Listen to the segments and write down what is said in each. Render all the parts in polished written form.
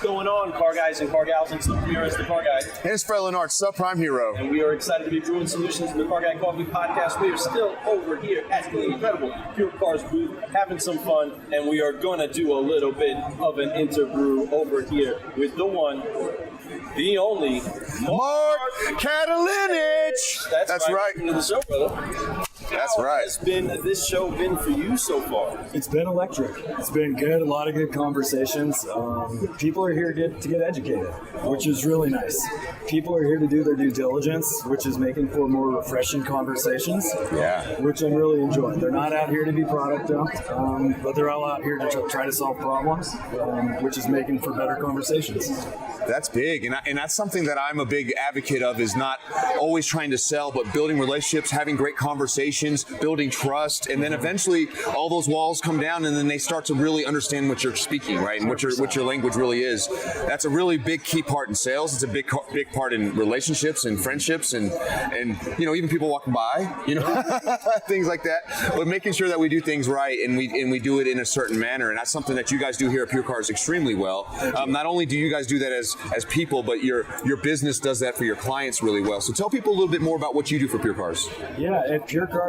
going on, car guys and car gals? It's Luke here as the car guy. And it's Fred Leonard, subprime hero. And we are excited to be brewing solutions in the Car Guy Coffee Podcast. We are still over here at the incredible PureCars booth, having some fun, and we are going to do a little bit of an interbrew over here with the one, the only, Mark Catalinich. That's right. right. To the show, brother. That's How right. has this show been for you so far? It's been electric. It's been good. A lot of good conversations. People are here to get educated, which is really nice. People are here to do their due diligence, which is making for more refreshing conversations. Yeah. Which I'm really enjoying. They're not out here to be product dumped, but they're all out here to try to solve problems, which is making for better conversations. That's big, and that's something that I'm a big advocate of, is not always trying to sell, but building relationships, having great conversations, building trust, and then eventually all those walls come down, and then they start to really understand what you're speaking, right, and what your language really is. That's a really big key part in sales. It's a big part in relationships and friendships, and even people walking by, things like that. But making sure that we do things right, and we do it in a certain manner, and that's something that you guys do here at PureCars extremely well. Not only do you guys do that as people, but your business does that for your clients really well. So tell people a little bit more about what you do for PureCars. Yeah, at PureCars,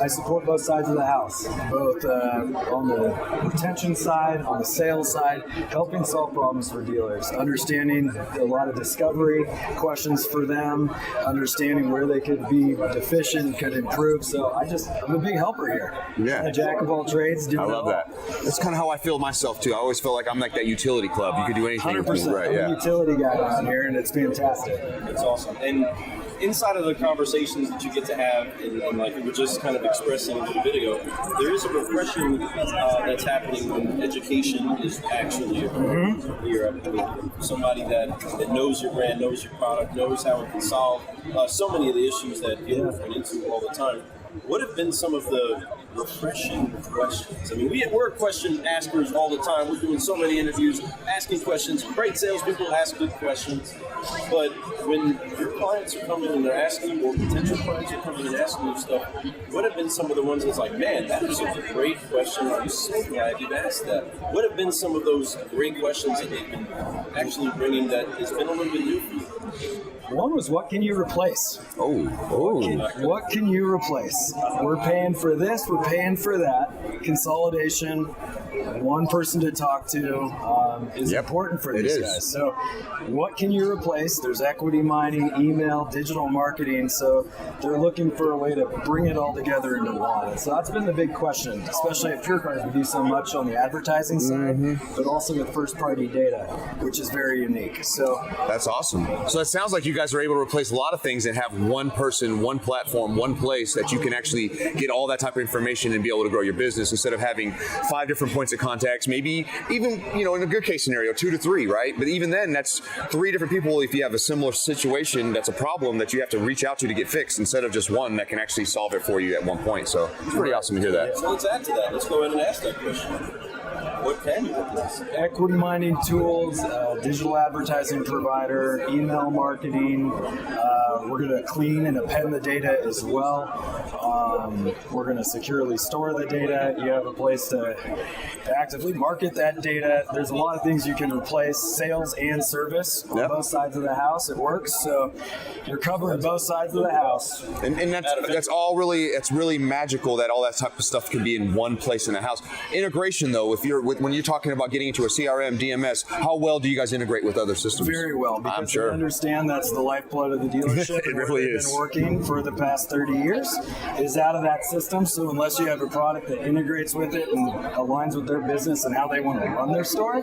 I support both sides of the house, both on the retention side, on the sales side, helping solve problems for dealers, understanding a lot of discovery questions for them, understanding where they could be deficient, could improve. So I'm a big helper here. Yeah. A jack of all trades. I love that. That's kind of how I feel myself too. I always feel like I'm like that utility club. You could do anything. 100%. Right, yeah. I'm a utility guy down here, and it's fantastic. It's awesome. And inside of the conversations that you get to have, and like we were just kind of expressing a little bit ago, there is a refreshing that's happening when education is actually occurring here. Somebody that knows your brand, knows your product, knows how it can solve so many of the issues that people run into all the time. What have been some of the refreshing questions? I mean, we're question askers all the time. We're doing so many interviews, asking questions. Great salespeople ask good questions. But when your clients are coming and they're asking you, or potential clients are coming and asking you stuff, what have been some of the ones that's like, man, that is a great question. I'm so glad you asked that. What have been some of those great questions that they've been actually bringing that has been a little bit new for you? One was, what can you replace? What can you replace? We're paying for this, we're paying for that. Consolidation, one person to talk to is important for these guys. So what can you replace? There's equity mining, email, digital marketing. So they're looking for a way to bring it all together into one. So that's been the big question, especially at PureCars. We do so much on the advertising side, but also with first-party data, which is very unique. So that's awesome. So it sounds like you guys are able to replace a lot of things and have one person, one platform, one place that you can actually get all that type of information and be able to grow your business instead of having 5 different points of contacts, maybe even, in a good case scenario, 2 to 3, right? But even then, that's 3 different people if you have a similar situation that's a problem that you have to reach out to get fixed instead of just one that can actually solve it for you at one point. So it's pretty awesome to hear that. So let's add to that. Let's go ahead and ask that question. What can you replace? Equity mining tools, digital advertising provider, email marketing. We're going to clean and append the data as well. We're going to securely store the data. You have a place to actively market that data. There's a lot of things you can replace, sales and service on both sides of the house. It works. So you're covering both sides of the house. And that's all really, it's really magical that all that type of stuff can be in one place in the house. Integration though, when you're talking about getting into a CRM, DMS, how well do you guys integrate with other systems? Very well, because I'm sure. we understand that's the lifeblood of the dealership. It really is. Been working for the past 30 years is out of that system. So unless you have a product that integrates with it and aligns with their business and how they want to run their store,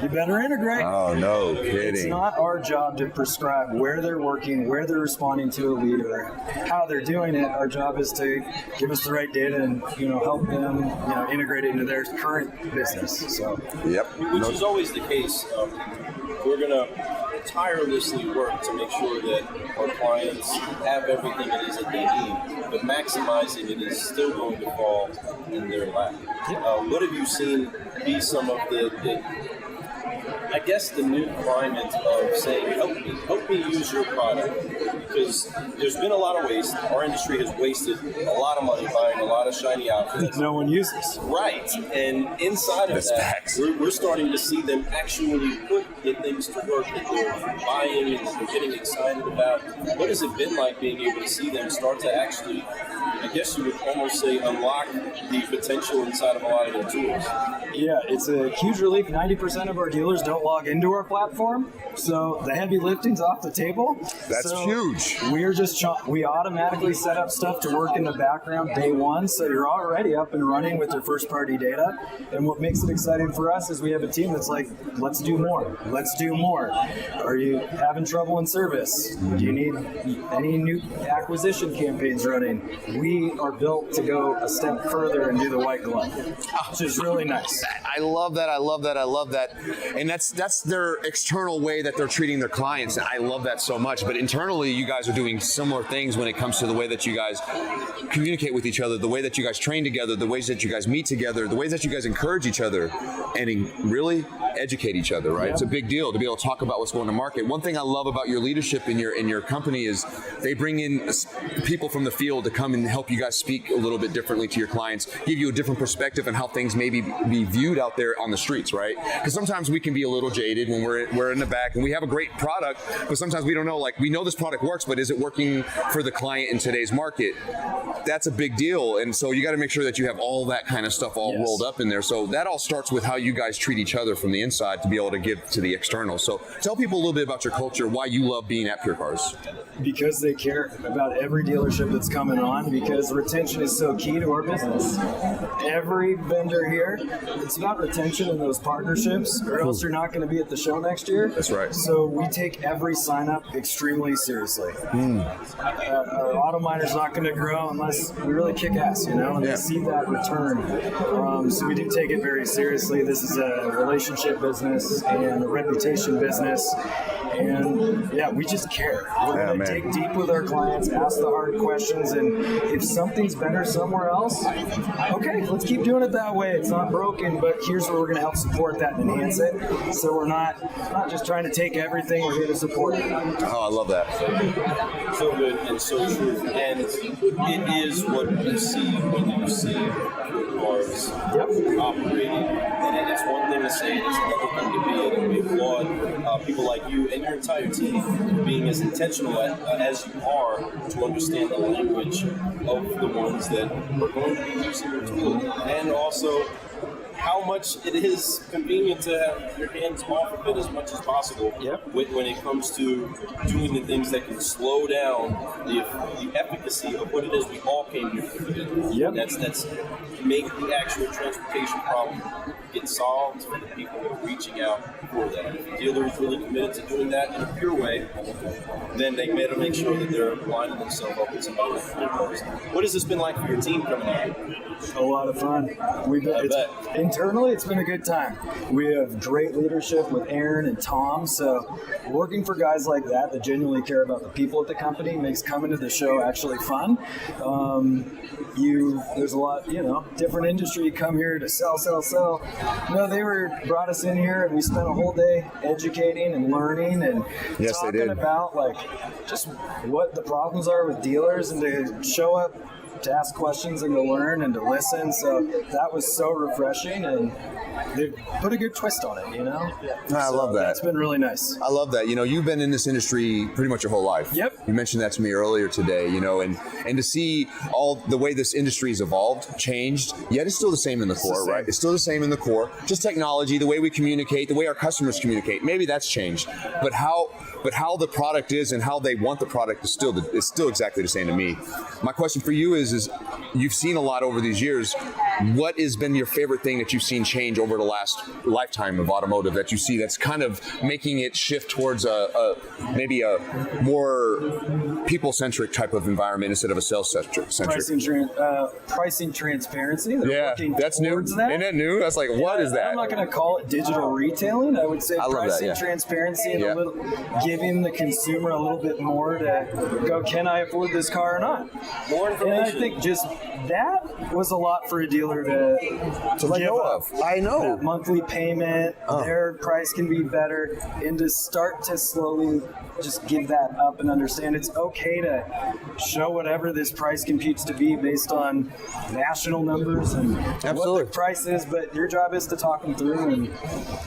you better integrate. Oh, no kidding. It's not our job to prescribe where they're working, where they're responding to a lead, or how they're doing it. Our job is to give us the right data and help them integrate it into their current business. So which is always the case. We're gonna tirelessly work to make sure that our clients have everything it is that they need, but maximizing it is still going to fall in their lap. What have you seen be some of the I guess the new climate of saying, help me use your product, because there's been a lot of waste. Our industry has wasted a lot of money buying a lot of shiny outfits. No one uses. Right, and inside of that, we're starting to see them actually put the things to work that they're buying and they're getting excited about. What has it been like being able to see them start to actually, I guess you would almost say, unlock the potential inside of a lot of their tools? Yeah, it's a huge relief. 90% of our dealers don't log into our platform, so the heavy lifting's off the table. That's huge. We're just we automatically set up stuff to work in the background day one, so you're already up and running with your first-party data. And what makes it exciting for us is we have a team that's like, let's do more. Let's do more. Are you having trouble in service? Do you need any new acquisition campaigns running? We are built to go a step further and do the white glove, which is really nice. I love that. I love that. I love that. And that's their external way that they're treating their clients. And I love that so much. But internally, you guys are doing similar things when it comes to the way that you guys communicate with each other, the way that you guys train together, the ways that you guys meet together, the ways that you guys encourage each other and really educate each other, right? Yeah. It's a big deal to be able to talk about what's going to market. One thing I love about your leadership in your company is they bring in people from the field to come and help you guys speak a little bit differently to your clients, give you a different perspective on how things maybe be viewed out there on the streets, right? Because sometimes we can be a little jaded when we're in the back and we have a great product, but sometimes we don't know, like, we know this product works, but is it working for the client in today's market? That's a big deal. And so you got to make sure that you have all that kind of stuff all rolled up in there. So that all starts with how you guys treat each other from the inside to be able to give to the external. So tell people a little bit about your culture, why you love being at PureCars. Because they care about every dealership that's coming on, because retention is so key to our business. Every vendor here, it's about retention and those partnerships, or else you're not going to be at the show next year. That's right. So we take every sign up extremely seriously. Our Autominer's not going to grow unless we really kick ass, and they see that return. So we do take it very seriously. This is a relationship business and a reputation business. And we just care. We're going to dig deep with our clients, ask the hard questions, and if something's better somewhere else, okay, let's keep doing it that way. It's not broken, but here's where we're going to help support that and enhance it. So we're not just trying to take everything, we're here to support it. Oh, I love that. So good and so true. And it is what you see when you see PureCars operating. And it's one thing to say, it's another thing to be it. And we applaud people like you and your entire team being as intentional as you are to understand the language of the ones that are going to be using your tool. And also how much it is convenient to have your hands off of it as much as possible when it comes to doing the things that can slow down the efficacy of what it is we all came here to do. That's make the actual transportation problem get solved for the people that are reaching out for that. If the dealer is really committed to doing that in a pure way, then they better make sure that they're lining themselves up with somebody like PureCars. What has this been like for your team coming out? A lot of fun. Internally, it's been a good time. We have great leadership with Aaron and Tom, so working for guys like that genuinely care about the people at the company makes coming to the show actually fun. There's a lot, different industry. You come here to sell. No, they brought us in here and we spent a whole day educating and learning and talking about just what the problems are with dealers, and to show up to ask questions and to learn and to listen. So that was so refreshing, and they put a good twist on it, I love that. It's been really nice. I love that. You've been in this industry pretty much your whole life. Yep. You mentioned that to me earlier today, and to see all the way this industry's evolved, changed, yet it's still the same in the core, right? It's still the same in the core. Just technology, the way we communicate, the way our customers communicate, maybe that's changed. But how the product is and how they want the product is still exactly the same to me. My question for you is you've seen a lot over these years. What has been your favorite thing that you've seen change over the last lifetime of automotive that you see that's kind of making it shift towards maybe a more people-centric type of environment instead of a sales-centric? Pricing transparency. That's new. Isn't that new? That's like, what is that? I'm not going to call it digital retailing. I would say pricing transparency and giving the consumer a little bit more to go, can I afford this car or not? More information. And I think just that was a lot for a dealer dealer to let give go up of. I know. that monthly payment. Their price can be better, and to start to slowly just give that up and understand it's okay to show whatever this price computes to be based on national numbers and what the price is, but your job is to talk them through. And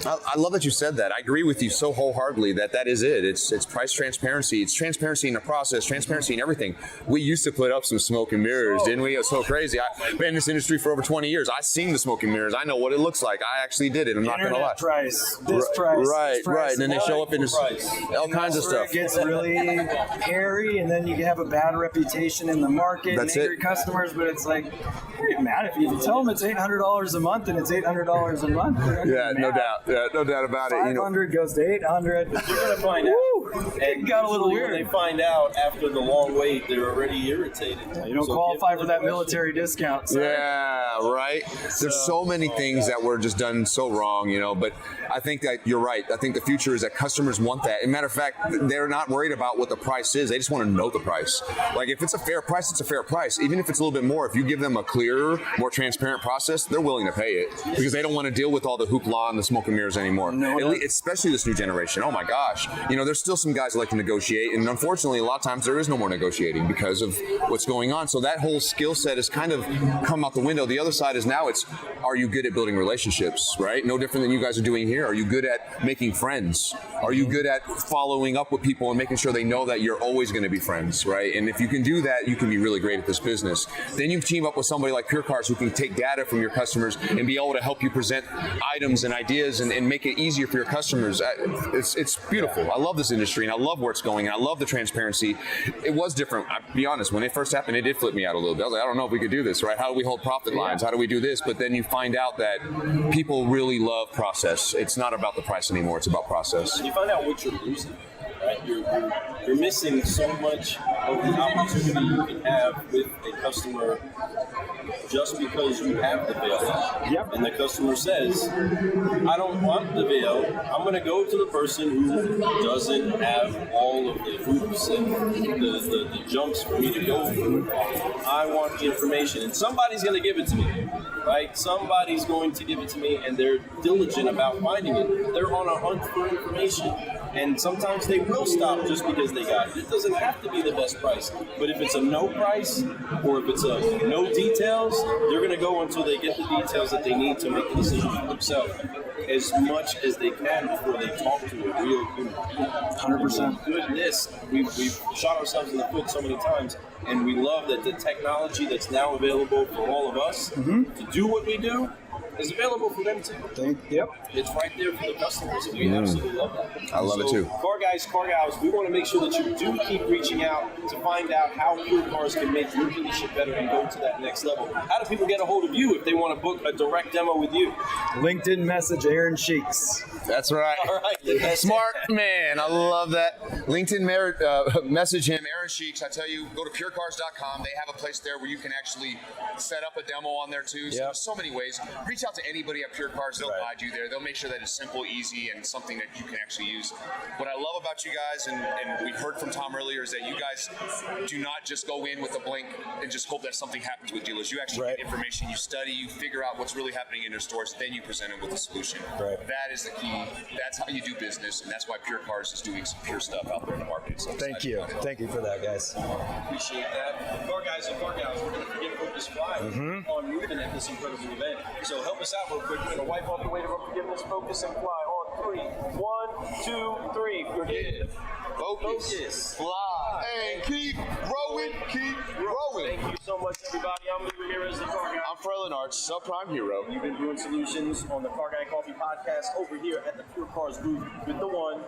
I love that you said that. I agree with you so wholeheartedly that is it. It's price transparency. It's transparency in the process, transparency in everything. We used to put up some smoke and mirrors, didn't we? It was so crazy. I've been in this industry for over 20 years. I've seen the smoke and mirrors. I know what it looks like. I actually did it. I'm not going to lie. Price, this price, right, this price, right. And then they show up in all kinds of stuff. It gets really hairy, and then you have a bad reputation in the market. That's and angry it. customers, but it's like, you're mad if you tell them it's $800 a month and it's $800 a month. Yeah, no doubt. Yeah, no doubt about it. 500 goes to 800. You're going to find out. It got a little weird. When they find out after the long wait, they're already irritated. You don't qualify for that military discount. So. Yeah, right. There's so many things that were just done so wrong, but I think that you're right. I think the future is that customers want that. As a matter of fact, they're not worried about what the price is. They just want to know the price. Like, if it's a fair price, it's a fair price. Even if it's a little bit more, if you give them a clearer, more transparent process, they're willing to pay it because they don't want to deal with all the hoopla and the smoke and mirrors anymore. Especially this new generation. Oh my gosh. There's still some guys that like to negotiate, and unfortunately, a lot of times there is no more negotiating because of what's going on. So that whole skill set has kind of come out the window. The other side is now are you good at building relationships, right? No different than you guys are doing here. Are you good at making friends? Are you good at following up with people and making sure they know that you're always going to be friends, right? And if you can do that, you can be really great at this business. Then you team up with somebody like PureCars who can take data from your customers and be able to help you present items and ideas and make it easier for your customers. It's beautiful. I love this industry and I love where it's going. And I love the transparency. It was different. I'll be honest, when it first happened, it did flip me out a little bit. I was like, I don't know if we could do this, right? How do we hold profit lines? How do we do this? But then you find out that people really love process. It's not about the price anymore. It's about process. You find out what you're losing. Right? You're missing so much of the opportunity you can have with a customer just because you have the veil. Yep. And the customer says, I don't want the veil. I'm going to go to the person who doesn't have all of the hoops and the jumps for me to go through. I want the information. And somebody's going to give it to me. Right? Somebody's going to give it to me, and they're diligent about finding it. They're on a hunt for information. And sometimes they will stop just because they got it. It doesn't have to be the best price. But if it's a no price or if it's a no details, they're going to go until they get the details that they need to make the decision for themselves as much as they can before they talk to a real human. 100%. Goodness, we've shot ourselves in the foot so many times, and we love that the technology that's now available for all of us to do what we do is available for them too. Yep. It's right there for the customers, and we absolutely love that. I love it too. Car guys, car gals, we want to make sure that you do keep reaching out to find out how PureCars can make your dealership better and go to that next level. How do people get a hold of you if they want to book a direct demo with you? LinkedIn message Aaron Sheeks. That's right. All right. Smart man. I love that. LinkedIn message him, Aaron Sheeks. I tell you, go to PureCars.com. They have a place there where you can actually set up a demo on there too. So there's so many ways. Reach out to anybody at PureCars. They'll guide you there. They'll make sure that it's simple, easy, and something that you can actually use. What I love about you guys, and we heard from Tom earlier, is that you guys do not just go in with a blink and just hope that something happens with dealers. You actually get information, you study, you figure out what's really happening in your stores, then you present it with a solution. Right. That is the key. That's how you do business, and that's why PureCars is doing some pure stuff out there in the market. So Thank you for that, guys. Appreciate that. Car guys and car gals, we're going to forget Focus Fly on moving at this incredible event. So help us out real quick. We're going to wipe off the weight of unforgiveness, focus, and fly on 3. 1, 2, 3. Forgive. Focus. Fly. And keep growing, keep growing. Thank you so much, everybody. I'm Lou Ramirez, the Car Guy. I'm Frelin Arch, subprime hero. You've been doing solutions on the Car Guy Coffee Podcast over here at the PureCars booth with the one,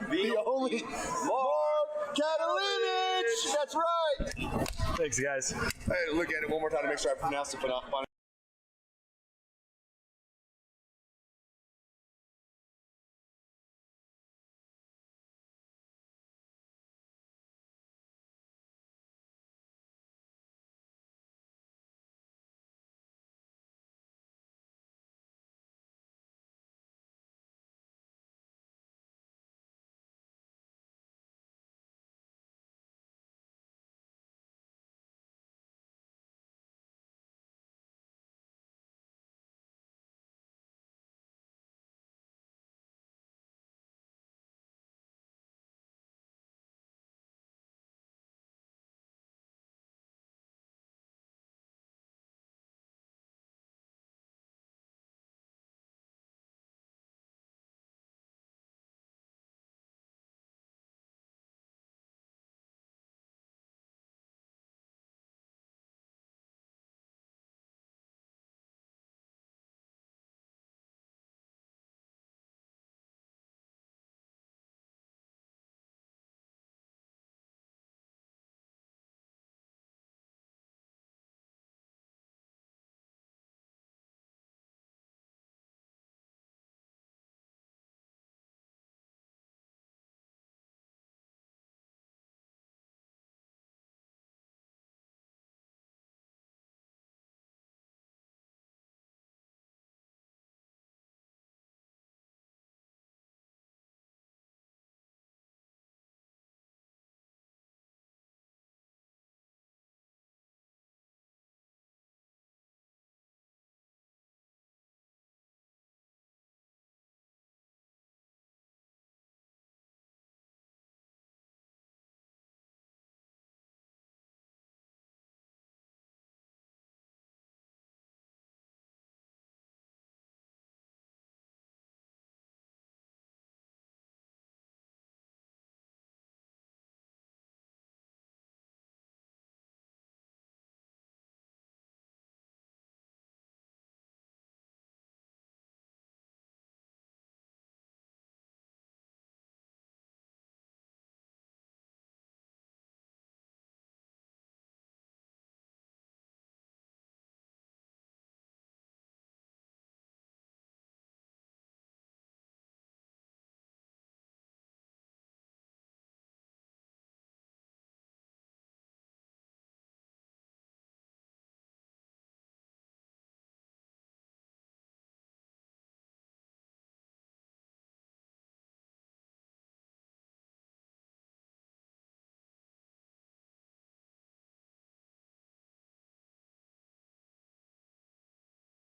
the only, Mark Catalinich. That's right. Thanks, guys. Hey, look at it one more time to make sure I pronounce it.